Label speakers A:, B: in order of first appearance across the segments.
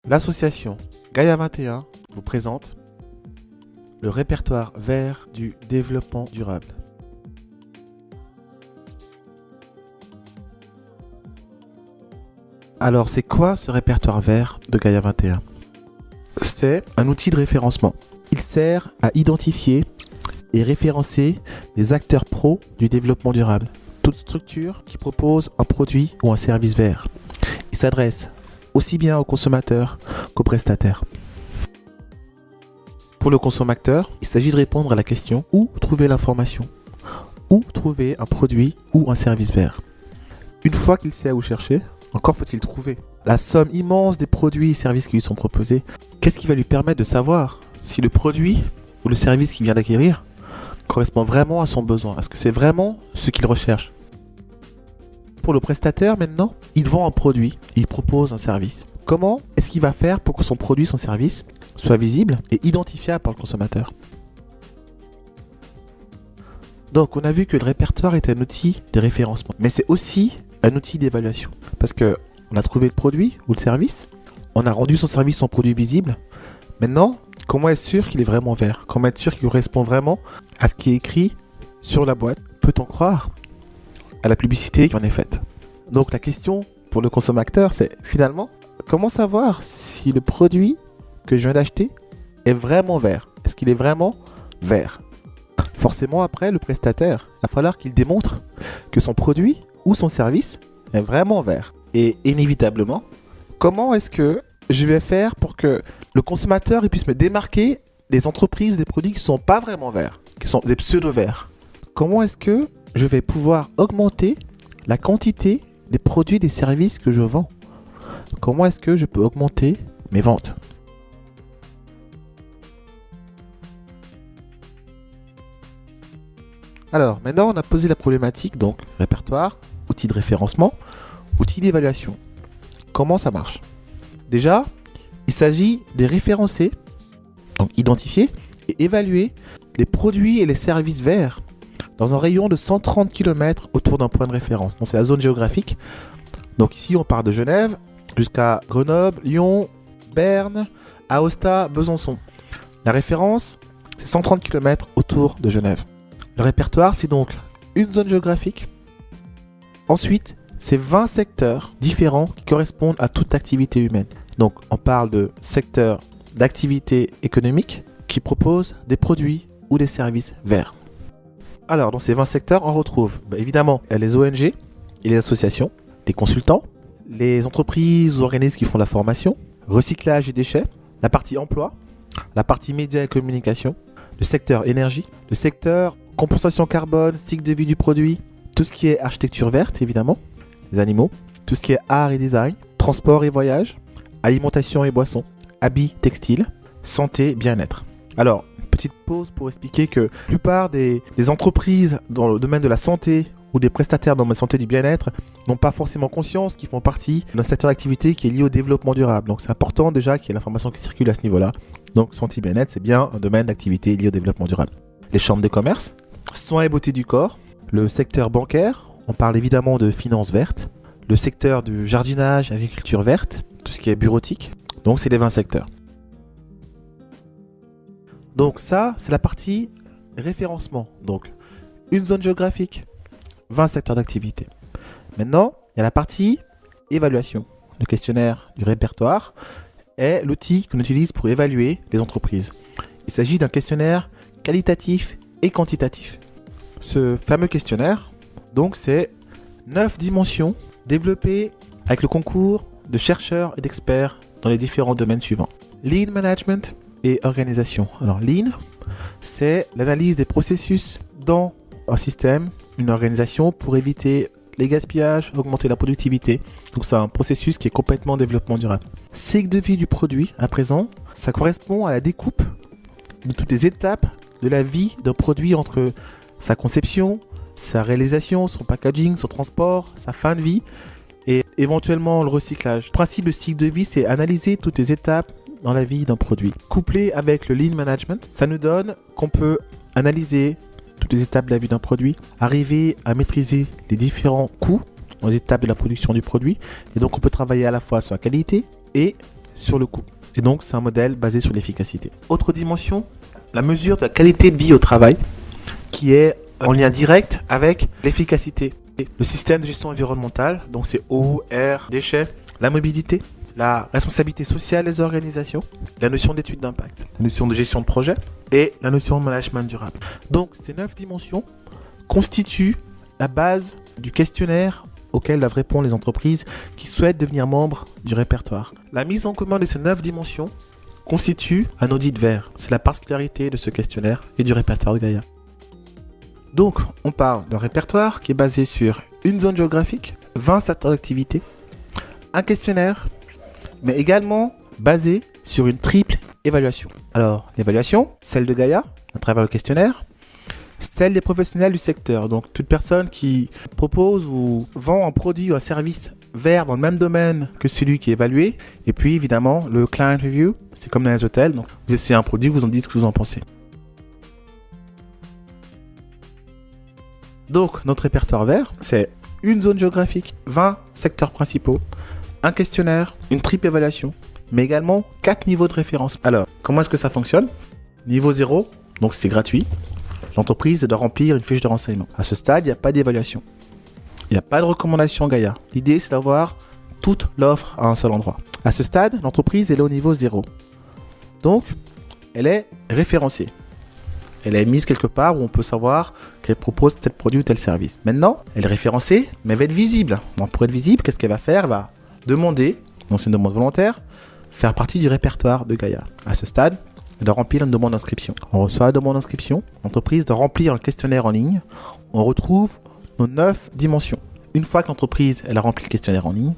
A: L'association Gaia 21 vous présente le répertoire vert du développement durable. Alors, c'est quoi ce répertoire vert de Gaia 21 ? C'est un outil de référencement. Il sert à identifier et référencer les acteurs pros du développement durable. Toute structure qui propose un produit ou un service vert. Il s'adresse aussi bien aux consommateurs qu'aux prestataires. Pour le consommateur, il s'agit de répondre à la question où trouver l'information, où trouver un produit ou un service vert. Une fois qu'il sait où chercher, encore faut-il trouver la somme immense des produits et services qui lui sont proposés. Qu'est-ce qui va lui permettre de savoir si le produit ou le service qu'il vient d'acquérir correspond vraiment à son besoin? Est-ce que c'est vraiment ce qu'il recherche? Pour le prestataire maintenant, il vend un produit, il propose un service. Comment est-ce qu'il va faire pour que son produit, son service soit visible et identifiable par le consommateur? Donc on a vu que le répertoire est un outil de référencement, mais c'est aussi un outil d'évaluation. Parce que on a trouvé le produit ou le service, on a rendu son service, son produit visible. Maintenant, comment être sûr qu'il est vraiment vert? Comment être sûr qu'il correspond vraiment à ce qui est écrit sur la boîte? Peut-on croire à la publicité qui en est faite? Donc la question pour le consommateur, c'est finalement, comment savoir si le produit que je viens d'acheter est vraiment vert? Est-ce qu'il est vraiment vert? Forcément, après, le prestataire, il va falloir qu'il démontre que son produit ou son service est vraiment vert. Et inévitablement, comment est-ce que je vais faire pour que le consommateur il puisse me démarquer des entreprises, des produits qui ne sont pas vraiment verts, qui sont des pseudo-verts? Comment est-ce que je vais pouvoir augmenter la quantité des produits, des services que je vends? Comment est-ce que je peux augmenter mes ventes? Alors, maintenant, on a posé la problématique, donc répertoire, outil de référencement, outil d'évaluation. Comment ça marche? Déjà, il s'agit de référencer, donc identifier et évaluer les produits et les services verts dans un rayon de 130 km autour d'un point de référence. Donc, c'est la zone géographique. Donc ici, on part de Genève jusqu'à Grenoble, Lyon, Berne, Aosta, Besançon. La référence, c'est 130 km autour de Genève. Le répertoire, c'est donc une zone géographique. Ensuite, c'est 20 secteurs différents qui correspondent à toute activité humaine. Donc, on parle de secteurs d'activité économique qui proposent des produits ou des services verts. Alors, dans ces 20 secteurs, on retrouve évidemment les ONG et les associations, les consultants, les entreprises ou organismes qui font la formation, recyclage et déchets, la partie emploi, la partie médias et communication, le secteur énergie, le secteur compensation carbone, cycle de vie du produit, tout ce qui est architecture verte évidemment, les animaux, tout ce qui est art et design, transport et voyage, alimentation et boissons, habits, textiles, santé, bien-être. Alors, petite pause pour expliquer que la plupart des entreprises dans le domaine de la santé ou des prestataires dans la santé du bien-être n'ont pas forcément conscience qu'ils font partie d'un secteur d'activité qui est lié au développement durable. Donc c'est important déjà qu'il y ait l'information qui circule à ce niveau-là. Donc santé bien-être, c'est bien un domaine d'activité lié au développement durable. Les chambres de commerce, soins et beauté du corps, le secteur bancaire, on parle évidemment de finances vertes, le secteur du jardinage, agriculture verte, tout ce qui est bureautique. Donc c'est les 20 secteurs. Donc ça, c'est la partie référencement. Donc une zone géographique, 20 secteurs d'activité. Maintenant, il y a la partie évaluation. Le questionnaire du répertoire est l'outil qu'on utilise pour évaluer les entreprises. Il s'agit d'un questionnaire qualitatif et quantitatif. Ce fameux questionnaire, donc, c'est 9 dimensions développées avec le concours de chercheurs et d'experts dans les différents domaines suivants. Lean Management et organisation. Alors, Lean, c'est l'analyse des processus dans un système, une organisation pour éviter les gaspillages, augmenter la productivité. Donc c'est un processus qui est complètement développement durable. Cycle de vie du produit, à présent, ça correspond à la découpe de toutes les étapes de la vie d'un produit entre sa conception, sa réalisation, son packaging, son transport, sa fin de vie et éventuellement le recyclage. Le principe de cycle de vie, c'est analyser toutes les étapes dans la vie d'un produit. Couplé avec le Lean Management, ça nous donne qu'on peut analyser toutes les étapes de la vie d'un produit, arriver à maîtriser les différents coûts aux étapes de la production du produit. Et donc, on peut travailler à la fois sur la qualité et sur le coût. Et donc, c'est un modèle basé sur l'efficacité. Autre dimension, la mesure de la qualité de vie au travail, qui est en lien direct avec l'efficacité. Le système de gestion environnementale, donc c'est eau, air, déchets, la mobilité, la responsabilité sociale des organisations, la notion d'étude d'impact, la notion de gestion de projet et la notion de management durable. Donc, ces 9 dimensions constituent la base du questionnaire auquel doivent répondre les entreprises qui souhaitent devenir membres du répertoire. La mise en commun de ces 9 dimensions constitue un audit vert. C'est la particularité de ce questionnaire et du répertoire de Gaïa. Donc, on parle d'un répertoire qui est basé sur une zone géographique, 20 secteurs d'activité, un questionnaire, mais également basé sur une triple évaluation. Alors, l'évaluation, celle de Gaïa, à travers le questionnaire, celle des professionnels du secteur, donc toute personne qui propose ou vend un produit ou un service vert dans le même domaine que celui qui est évalué, et puis évidemment le client review, c'est comme dans les hôtels, donc vous essayez un produit, vous en dites ce que vous en pensez. Donc notre répertoire vert, c'est une zone géographique, 20 secteurs principaux, un questionnaire, une triple évaluation, mais également 4 niveaux de référence. Alors, comment est-ce que ça fonctionne? Niveau 0, donc c'est gratuit. L'entreprise doit remplir une fiche de renseignement. À ce stade, il n'y a pas d'évaluation. Il n'y a pas de recommandation Gaïa. L'idée, c'est d'avoir toute l'offre à un seul endroit. À ce stade, l'entreprise elle est au niveau 0. Donc, elle est référencée. Elle est mise quelque part où on peut savoir qu'elle propose tel produit ou tel service. Maintenant, elle est référencée, mais elle va être visible. Donc, pour être visible, qu'est-ce qu'elle va faire? Elle va demander, donc c'est une demande volontaire, faire partie du répertoire de Gaïa. À ce stade, elle doit remplir une demande d'inscription. On reçoit la demande d'inscription. L'entreprise doit remplir un questionnaire en ligne. On retrouve nos 9 dimensions. Une fois que l'entreprise elle a rempli le questionnaire en ligne,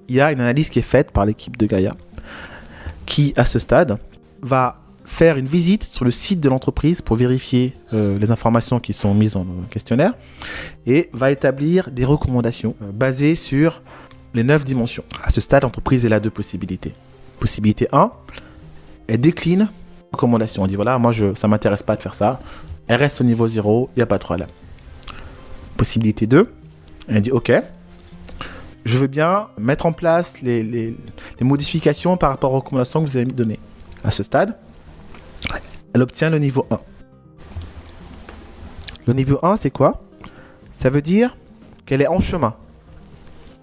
A: il y a une analyse qui est faite par l'équipe de Gaïa qui, à ce stade, va faire une visite sur le site de l'entreprise pour vérifier les informations qui sont mises dans le questionnaire et va établir des recommandations basées sur les 9 dimensions. À ce stade, l'entreprise elle a 2 possibilités. Possibilité 1, elle décline recommandation. On dit voilà, moi ça m'intéresse pas de faire ça. Elle reste au niveau 0, il n'y a pas de problème. Possibilité 2, elle dit ok, je veux bien mettre en place les modifications par rapport aux recommandations que vous avez données. À ce stade, elle obtient le niveau 1. Le niveau 1, c'est quoi? Ça veut dire qu'elle est en chemin.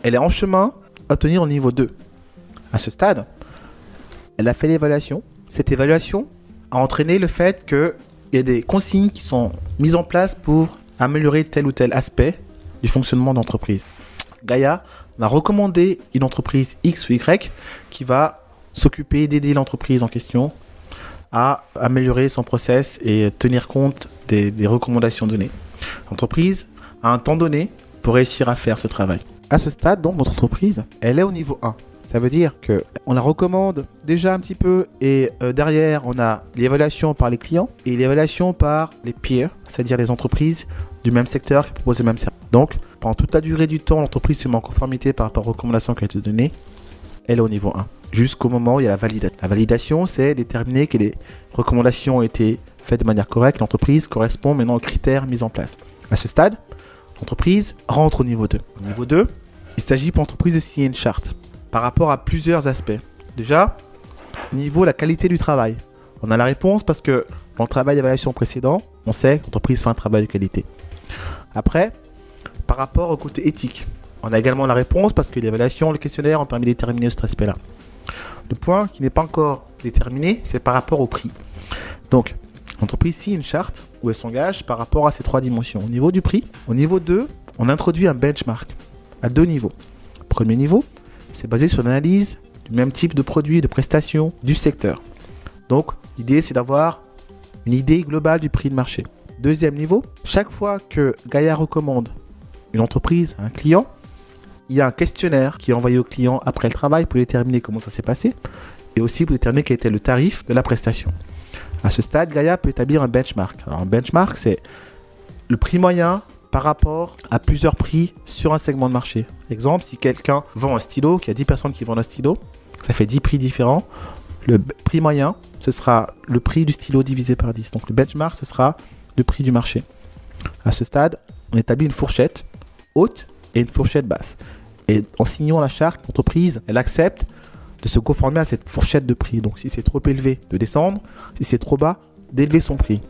A: Elle est en chemin à obtenir le niveau 2. À ce stade, elle a fait l'évaluation. Cette évaluation a entraîné le fait qu'il y a des consignes qui sont mises en place pour améliorer tel ou tel aspect du fonctionnement d'entreprise. Gaïa va recommander une entreprise X ou Y qui va s'occuper d'aider l'entreprise en question à améliorer son process et tenir compte des recommandations données. L'entreprise a un temps donné pour réussir à faire ce travail. À ce stade, donc, notre entreprise, elle est au niveau 1. Ça veut dire qu'on la recommande déjà un petit peu et derrière, on a l'évaluation par les clients et l'évaluation par les peers, c'est-à-dire les entreprises du même secteur qui proposent les mêmes services. Donc, pendant toute la durée du temps, l'entreprise se met en conformité par rapport aux recommandations qui ont été données. Elle est au niveau 1. Jusqu'au moment où il y a la validation. La validation, c'est déterminer que les recommandations ont été faites de manière correcte. L'entreprise correspond maintenant aux critères mis en place. À ce stade, l'entreprise rentre au niveau 2. Au niveau 2, il s'agit pour l'entreprise de signer une charte par rapport à plusieurs aspects. Déjà, niveau la qualité du travail. On a la réponse parce que dans le travail d'évaluation précédent, on sait que l'entreprise fait un travail de qualité. Après, par rapport au côté éthique, on a également la réponse parce que l'évaluation, le questionnaire ont permis de déterminer cet aspect-là. Le point qui n'est pas encore déterminé, c'est par rapport au prix. Donc, l'entreprise signe une charte où elle s'engage par rapport à ces 3 dimensions. Au niveau du prix, au niveau 2, on introduit un benchmark à 2 niveaux. Premier niveau, c'est basé sur l'analyse du même type de produits et de prestations du secteur. Donc, l'idée, c'est d'avoir une idée globale du prix de marché. Deuxième niveau, chaque fois que Gaïa recommande une entreprise à un client, il y a un questionnaire qui est envoyé au client après le travail pour déterminer comment ça s'est passé et aussi pour déterminer quel était le tarif de la prestation. À ce stade, Gaïa peut établir un benchmark. Alors, un benchmark, c'est le prix moyen par rapport à plusieurs prix sur un segment de marché. Exemple, si quelqu'un vend un stylo, qu'il y a 10 personnes qui vendent un stylo, ça fait 10 prix différents. Le prix moyen, ce sera le prix du stylo divisé par 10. Donc le benchmark, ce sera le prix du marché. À ce stade, on établit une fourchette haute et une fourchette basse. Et en signant la charte, l'entreprise, elle accepte de se conformer à cette fourchette de prix. Donc si c'est trop élevé, de descendre, si c'est trop bas, d'élever son prix.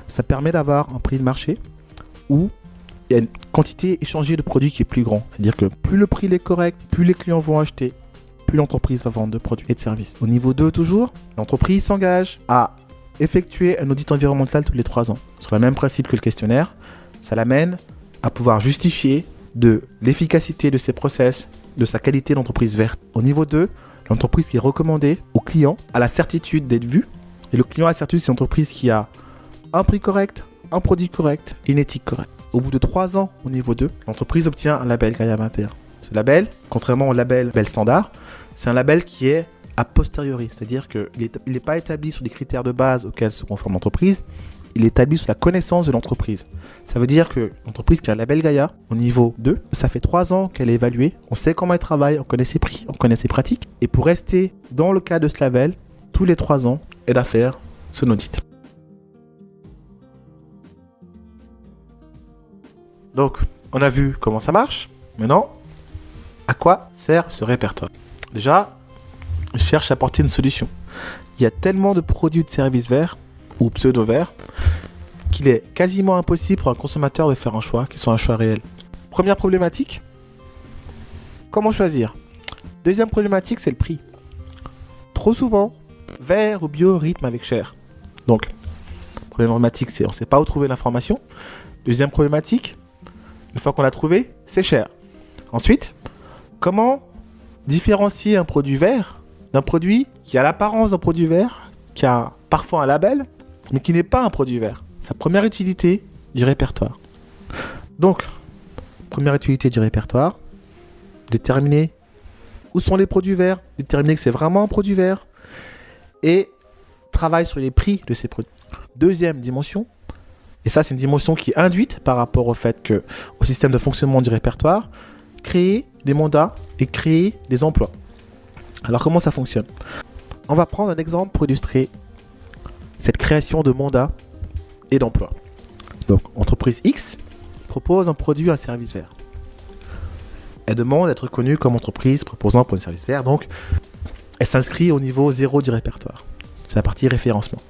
A: Ça permet d'avoir un prix de marché où il y a une quantité échangée de produits qui est plus grand. C'est-à-dire que plus le prix est correct, plus les clients vont acheter, plus l'entreprise va vendre de produits et de services. Au niveau 2 toujours, l'entreprise s'engage à effectuer un audit environnemental tous les 3 ans. Sur le même principe que le questionnaire, ça l'amène à pouvoir justifier de l'efficacité de ses process, de sa qualité d'entreprise verte. Au niveau 2, l'entreprise qui est recommandée au client a la certitude d'être vue. Et le client a la certitude, c'est une entreprise qui a un prix correct, un produit correct et une éthique correcte. Au bout de 3 ans, au niveau 2, l'entreprise obtient un label Gaïa 21. Ce label, contrairement au label standard, c'est un label qui est a posteriori, c'est-à-dire qu'il n'est pas établi sur des critères de base auxquels se conforme l'entreprise, il est établi sur la connaissance de l'entreprise. Ça veut dire que l'entreprise qui a un label Gaïa au niveau 2, ça fait 3 ans qu'elle est évaluée, on sait comment elle travaille, on connaît ses prix, on connaît ses pratiques, et pour rester dans le cas de ce label, tous les 3 ans, elle doit faire son audit. Donc, on a vu comment ça marche. Maintenant, à quoi sert ce répertoire ? Déjà, je cherche à apporter une solution. Il y a tellement de produits ou de services verts, ou pseudo-verts, qu'il est quasiment impossible pour un consommateur de faire un choix qui soit un choix réel. Première problématique, comment choisir ? Deuxième problématique, c'est le prix. Trop souvent, vert ou bio rythme avec cher. Donc, première problématique, c'est on ne sait pas où trouver l'information. Deuxième problématique, une fois qu'on l'a trouvé, c'est cher. Ensuite, comment différencier un produit vert d'un produit qui a l'apparence d'un produit vert, qui a parfois un label, mais qui n'est pas un produit vert. Sa première utilité du répertoire. Donc, première utilité du répertoire, déterminer où sont les produits verts, déterminer que c'est vraiment un produit vert, et travaille sur les prix de ces produits. Deuxième dimension, et ça c'est une dimension qui est induite par rapport au fait que, au système de fonctionnement du répertoire, créer des mandats et créer des emplois. Alors comment ça fonctionne ? On va prendre un exemple pour illustrer cette création de mandats et d'emplois. Donc, entreprise X propose un produit ou un service vert. Elle demande d'être reconnue comme entreprise proposant un produit ou un service vert, donc elle s'inscrit au niveau 0 du répertoire. C'est la partie référencement.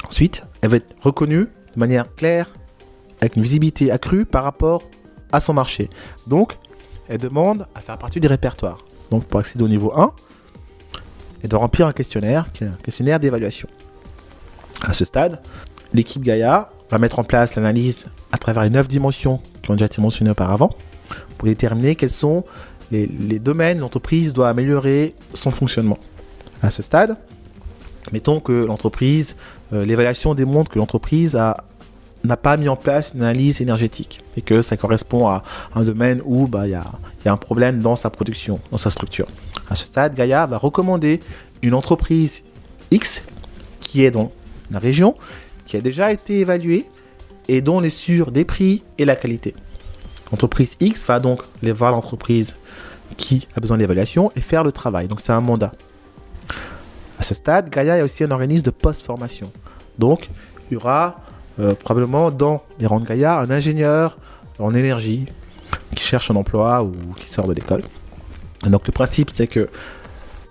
A: Ensuite, elle va être reconnue de manière claire, avec une visibilité accrue par rapport à son marché. Donc, elle demande à faire partie du répertoire. Donc, pour accéder au niveau 1, elle doit remplir un questionnaire, qui est un questionnaire d'évaluation. À ce stade, l'équipe Gaïa va mettre en place l'analyse à travers les 9 dimensions qui ont déjà été mentionnées auparavant pour déterminer quels sont les domaines où l'entreprise doit améliorer son fonctionnement. À ce stade, mettons que l'entreprise, l'évaluation démontre que l'entreprise n'a pas mis en place une analyse énergétique et que ça correspond à un domaine où il y a un problème dans sa production, dans sa structure. À ce stade, Gaïa va recommander une entreprise X qui est dans la région, qui a déjà été évaluée et dont on est sûr des prix et la qualité. L'entreprise X va donc aller voir l'entreprise qui a besoin d'évaluation et faire le travail. Donc c'est un mandat. À ce stade, Gaïa est aussi un organisme de post-formation. Donc il y aura probablement dans les rangs de Gaïa un ingénieur en énergie qui cherche un emploi ou qui sort de l'école. Et donc le principe c'est que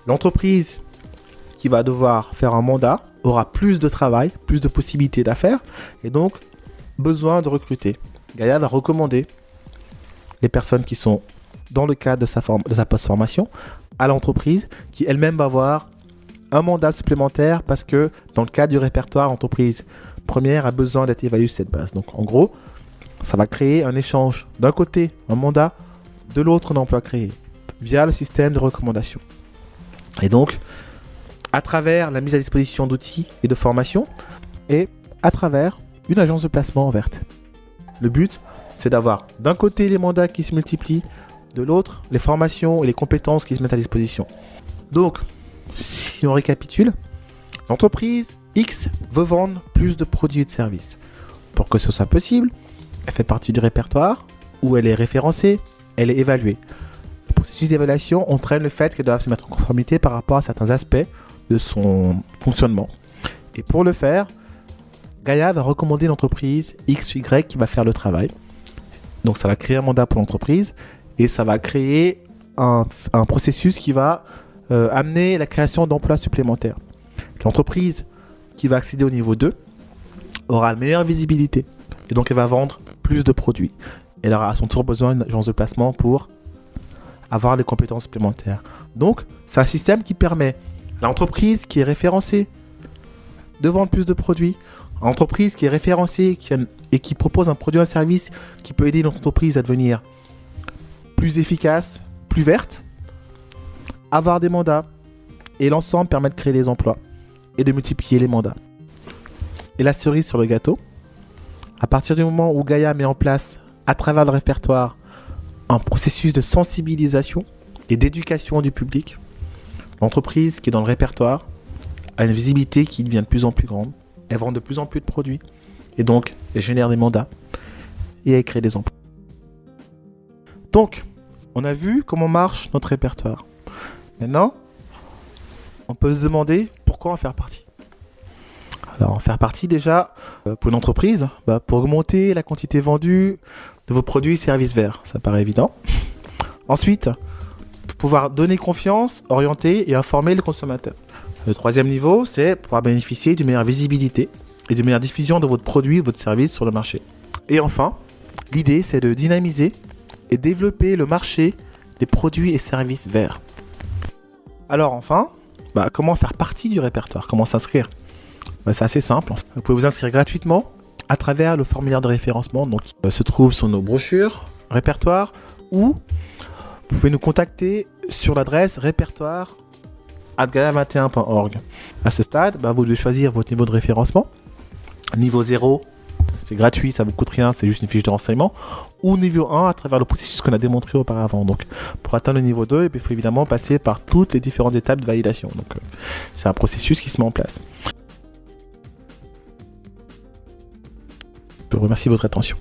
A: l'entreprise qui va devoir faire un mandat aura plus de travail, plus de possibilités d'affaires et donc besoin de recruter. Gaïa va recommander les personnes qui sont dans le cadre de sa post-formation à l'entreprise qui elle-même va avoir un mandat supplémentaire parce que dans le cadre du répertoire, l'entreprise première a besoin d'être évaluée sur cette base. Donc en gros, ça va créer un échange d'un côté un mandat, de l'autre un emploi créé via le système de recommandation. Et donc, à travers la mise à disposition d'outils et de formation et à travers une agence de placement verte. Le but, c'est d'avoir d'un côté les mandats qui se multiplient, de l'autre les formations et les compétences qui se mettent à disposition. Donc, si on récapitule, l'entreprise X veut vendre plus de produits et de services. Pour que ce soit possible, elle fait partie du répertoire où elle est référencée, elle est évaluée. Le processus d'évaluation entraîne le fait qu'elle doit se mettre en conformité par rapport à certains aspects de son fonctionnement. Et pour le faire, Gaïa va recommander l'entreprise X ou Y qui va faire le travail. Donc ça va créer un mandat pour l'entreprise et ça va créer un processus qui va amener la création d'emplois supplémentaires. L'entreprise qui va accéder au niveau 2 aura une meilleure visibilité et donc elle va vendre plus de produits. Elle aura à son tour besoin d'une agence de placement pour avoir des compétences supplémentaires. Donc, c'est un système qui permet à l'entreprise qui est référencée de vendre plus de produits, à l'entreprise qui est référencée et qui propose un produit ou un service qui peut aider l'entreprise à devenir plus efficace, plus verte, avoir des mandats, et l'ensemble permet de créer des emplois et de multiplier les mandats. Et la cerise sur le gâteau, à partir du moment où Gaïa met en place, à travers le répertoire, un processus de sensibilisation et d'éducation du public, l'entreprise qui est dans le répertoire a une visibilité qui devient de plus en plus grande, elle vend de plus en plus de produits, et donc elle génère des mandats, et elle crée des emplois. Donc, on a vu comment marche notre répertoire. Maintenant, on peut se demander pourquoi en faire partie. Alors, en faire partie déjà, pour une entreprise, pour augmenter la quantité vendue de vos produits et services verts, ça paraît évident. Ensuite, pour pouvoir donner confiance, orienter et informer le consommateur. Le troisième niveau, c'est pouvoir bénéficier d'une meilleure visibilité et d'une meilleure diffusion de votre produit ou votre service sur le marché. Et enfin, l'idée, c'est de dynamiser et développer le marché des produits et services verts. Alors enfin, comment faire partie du répertoire? Comment s'inscrire? C'est assez simple. Vous pouvez vous inscrire gratuitement à travers le formulaire de référencement donc, qui se trouve sur nos brochures, répertoire, ou vous pouvez nous contacter sur l'adresse répertoire@gaia21.org. À ce stade, vous devez choisir votre niveau de référencement. Niveau 0, c'est gratuit, ça ne vous coûte rien, c'est juste une fiche de renseignement. Ou niveau 1 à travers le processus qu'on a démontré auparavant. Donc, pour atteindre le niveau 2, il faut évidemment passer par toutes les différentes étapes de validation. Donc, c'est un processus qui se met en place. Je vous remercie de votre attention.